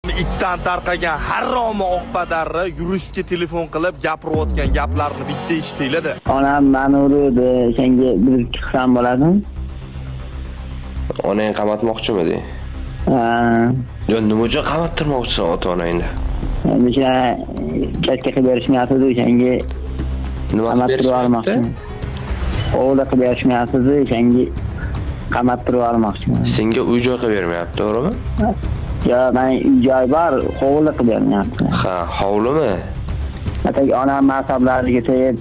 Itdan tarqagan harom oqpadarra yuristga telefon qilib gapirayotgan gaplarni bitta eshitinglar-da. Onam meni urdi, senga bir qilsam bo'ladimi? Onang qamatmoqchimidi? Ha. Yo, nima uchun qamattirmoqchisan ota-onangni? O'sha katta qilib berishmayapti, senga Nima qamattirib olmoqchiman. O'g'li qilib berishmayapti, senga qamattirib olmoqchiman. Senga uy-joy qilib bermayapti, to'g'rimi? Yo, men uy-joy bor, o'g'li qilib bermayapti. Ha, hovlimi? Atak onam masablariga tegib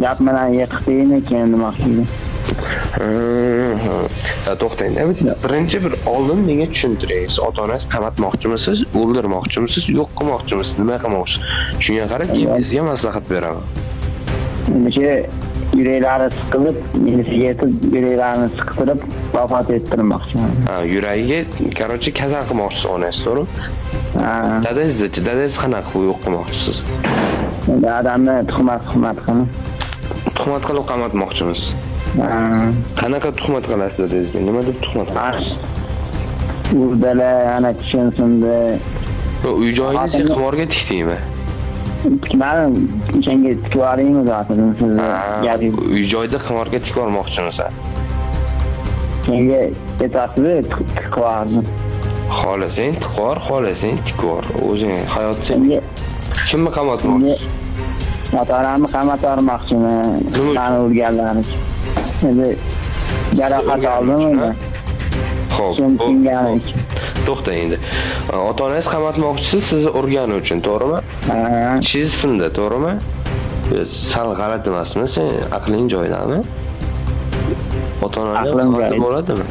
gap bilan yiqitdimi keyin demoqchi. To'xtang, birinchi bir oldin menga tushuntiringiz. Ota-onangiz qamatmoqchimisiz, o'ldirmoqchimisiz, yo'q qilmoqchimisiz, nima qilmoqchisiz? Shunga qarab keyin sizga maslahat beraman. O'sha yuraklari siqilib, milisiyaga yetib, yuraklarini siqtirib vafot ettirmoqchiman. Ha, yuragiga, короче, kasal qilmoqchisiz onangiz, to'g'rimi? Ha. Dadangiz qanaqa yo'q qilmoqchisiz? Adamni tuhmat qilib. Tuhmat qilib qamatmoqchimisiz? Qanaqa tuhmat qilasiz dadangizga? Nima deb tuhmat qilasiz? Urdalar, ana tushunsinda. Uy-joyingizni qimorga tikdingmi? Tikmadim, senga tikib olaymi zaten sizni gapingiz. Uy-joyda qimorga tikib olmoqchimisan? Senga yetasizmi tikib oldim. Xohlasang tikor, xohlasang tikor. O'zing hayotingiz. Kimni qamatmoqchisiz? Ota-onamni qamatmoqchiman. Meni urganlar uchun. Endi jarohat oldimmi? Xo'p, to'xtang endi. Ota-onangiz qamatmoqchisiz sizni urgani uchun, to'g'rimi? Ha. Siz sindi, to'g'rimi? Sal g'alati emasmi? Sen aqling joyidami? Ota-onangiz qamatib bo'ladimi?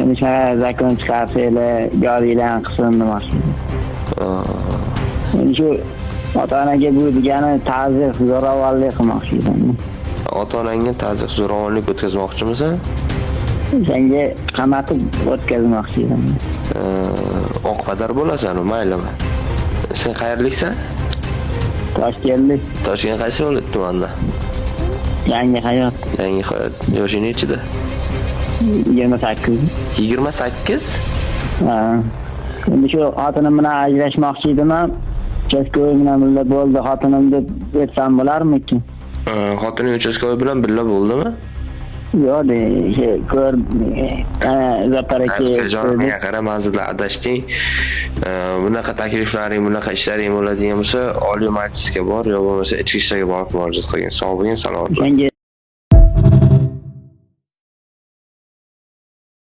Endi o'sha zakon chiqarsanglar, joyinglarni qilsin demoqchi. Endi shu ota-onaga bu degani ta'zir, zo'ravonlik qilmoqchi edim. Ota-onangga ta'zir, zo'ravonlik o'tkazmoqchimisan? Senga qamatib o'tkazmoqchi edim. Oqpadar bo'lasan, maylimi? Sen qayerliksan? Toshkentlik. Toshkent qaysi viloyat tumanda? Yangi hayot. Yangi hayot. Yoshing nechida? 28. 28? Ha. Endi shu xotinim bilan ajrashmoqchi edim. Uchastkovoy bilan birga bo'ldi xotinim deb aytsam bo'larmikin? Xotining uchastkovoy bilan birga bo'ldimi? Yo'q, ko'r zaparaka. Jonimga qara, manzilda adashding. Bunaqa takliflaring, bunaqa ishlaring bo'ladigan bo'lsa, Oliy Majlisga bor, yo bo'lmasa Ichki ishlarga borib murojaat qilgin. Sog' bo'ling, salomat bo'ling.